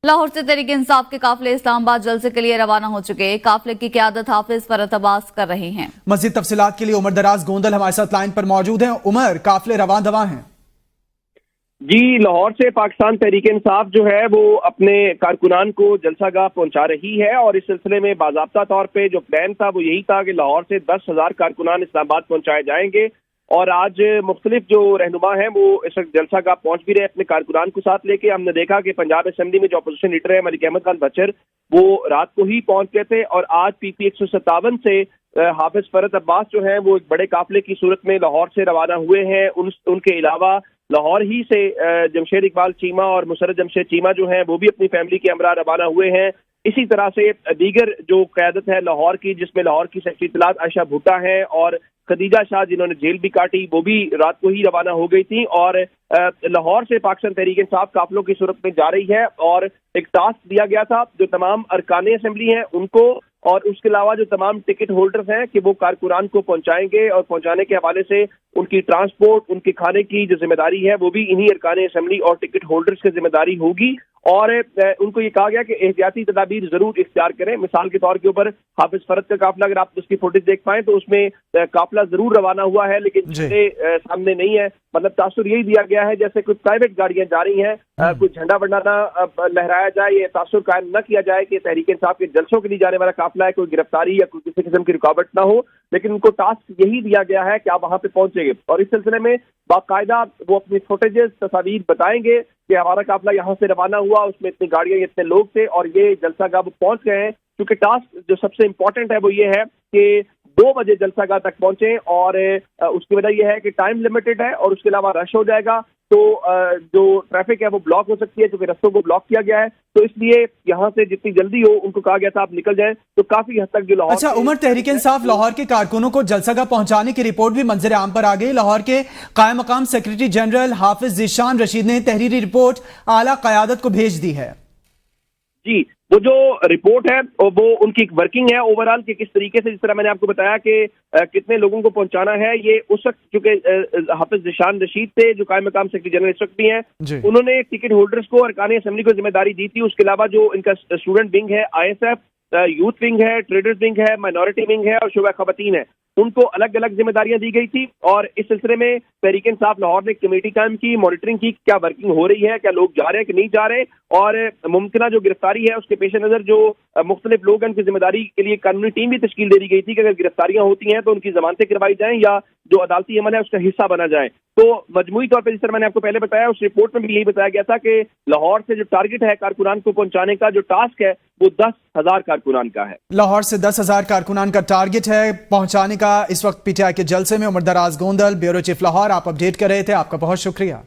लाहौर से तहरीक इंसाफ के काफिले इस्लामाबाद जलसे के लिए रवाना हो चुके। काफिले की क़यादत हाफिज फरत अब्बास कर रहे हैं। मज़ीद तफसीलात के लिए उमर दराज गोंदल हमारे साथ लाइन पर मौजूद हैं। उमर, काफिले रवां दवां हैं? जी, लाहौर से पाकिस्तान तहरीक इंसाफ जो है वो अपने कारकुनान को जलसागाह पहुंचा रही है और इस सिलसिले में बाज़ाब्ता तौर पे जो प्लान था वो यही था कि लाहौर से 10,000 कारकुनान इस्लामाबाद पहुंचाए जाएंगे। और आज मुख्तलिफ जो रहनुमा हैं वो इस वक्त जलसागाह पहुंच भी रहे अपने कारकुनान को साथ लेके। हमने देखा कि पंजाब असेंबली में जो अपोजिशन लीडर है मलिक अहमद खान बचर, वो रात को ही पहुंच गए थे और आज PP 157 से हाफिज फरत अब्बास जो है वो एक बड़े काफिले की सूरत में लाहौर से रवाना हुए हैं। उनके अलावा लाहौर ही से जमशेद इकबाल चीमा और मुसरत जमशेद चीमा जो हैं वो भी अपनी फैमिली के हमरा रवाना हुए हैं। इसी तरह से दीगर जो क़यादत है लाहौर की, जिसमें लाहौर की सेक्रेटरी इत्तलात आयशा भुट्टा है और खदीजा शाह जिन्होंने जेल भी काटी, वो भी रात को ही रवाना हो गई थी। और लाहौर से पाकिस्तान तहरीक इंसाफ काफिलों की सूरत में जा रही है और एक टास्क दिया गया था जो तमाम अरकान असेंबली हैं उनको और उसके अलावा जो तमाम टिकट होल्डर्स हैं कि वो कारकुनान को पहुंचाएंगे और पहुंचाने के हवाले से उनकी ट्रांसपोर्ट, उनके खाने की जो जिम्मेदारी है वो भी इन्हीं अरकान असेंबली और टिकट होल्डर्स की जिम्मेदारी होगी। और उनको ये कहा गया कि एहतियाती तदाबीर जरूर इख्तियार करें। मिसाल के तौर के ऊपर हाफिज फरत का काफिला, अगर आप उसकी फुटेज देख पाएं तो उसमें काफिला जरूर रवाना हुआ है लेकिन सामने नहीं है। मतलब तासुर यही दिया गया है जैसे कुछ प्राइवेट गाड़ियां जा रही हैं, कुछ झंडा वंडा ना लहराया जाए, ये तासुर कायम न किया जाए कि तहरीक इंसाफ के जलसों के लिए जाने वाला काफिला है, कोई गिरफ्तारी या कोई किसी किस्म की रुकावट ना हो। लेकिन उनको टास्क यही दिया गया है कि आप वहां पे पहुंचेंगे और इस सिलसिले में बाकायदा वो अपनी फुटेजेस, तस्वीर बताएंगे कि हमारा काफिला यहाँ से रवाना हुआ, उसमें इतनी गाड़ियां, इतने लोग थे और ये जलसागाह पहुंच गए हैं। क्योंकि टास्क जो सबसे इम्पोर्टेंट है वो ये है कि 2 बजे जलसागाह तक पहुंचे और उसकी वजह यह है कि टाइम लिमिटेड है और उसके अलावा रश हो जाएगा तो जो ट्रैफिक है वो ब्लॉक हो सकती है क्योंकि रस्तों को ब्लॉक किया गया है। तो इसलिए यहाँ से जितनी जल्दी हो उनको कहा गया था आप निकल जाएं। तो काफी हद तक जो लाहौर अच्छा उमर, तहरीक इंसाफ लाहौर के कारकुनों को जलसागाह पहुंचाने की रिपोर्ट भी मंजर आम पर आ गई। लाहौर के कायम मकाम सेक्रेटरी जनरल हाफिज ज़ीशान रशीद ने तहरीरी रिपोर्ट आला क़यादत को भेज दी है। जी, वो जो रिपोर्ट है वो उनकी एक वर्किंग है ओवरऑल कि किस तरीके से, जिस तरह मैंने आपको बताया कि कितने लोगों को पहुंचाना है। ये उस वक्त चूंकि हाफिज ज़ीशान रशीद थे जो कायम मकाम सेक्रेटरी जनरल इस वक्त भी हैं, उन्होंने टिकट होल्डर्स को अरकान असेंबली को जिम्मेदारी दी थी। उसके अलावा जो इनका स्टूडेंट विंग है, ISF, यूथ विंग है, ट्रेडर्स विंग है, माइनॉरिटी विंग है और शोबा खवातीन है, उनको अलग अलग जिम्मेदारियां दी गई थी। और इस सिलसिले में तहरीक इंसाफ लाहौर ने कमेटी कायम की, मॉनिटरिंग की, क्या वर्किंग हो रही है, क्या लोग जा रहे हैं कि नहीं जा रहे। और मुमकिन जो गिरफ्तारी है उसके पेश नजर जो मुख्तलिफ लोग हैं उनकी जिम्मेदारी के लिए कानूनी टीम भी तश्कील दे दी गई थी कि अगर गिरफ्तारियां होती हैं तो उनकी जमानतें करवाई जाएं या जो अदालती अमल है उसका हिस्सा बना जाए। तो मजमूई तौर पर जिस तरह मैंने आपको पहले बताया उस रिपोर्ट में भी यही बताया गया था कि लाहौर से जो टारगेट है कारकुनान को पहुंचाने का, जो टास्क है वो 10,000 कारकुनान का है। लाहौर से 10,000 कारकुनान का टारगेट है पहुंचाने का। इस वक्त PTI के जलसे में उमर दराज गोंदल, ब्यूरो चीफ लाहौर, आप अपडेट कर रहे थे। आपका बहुत शुक्रिया।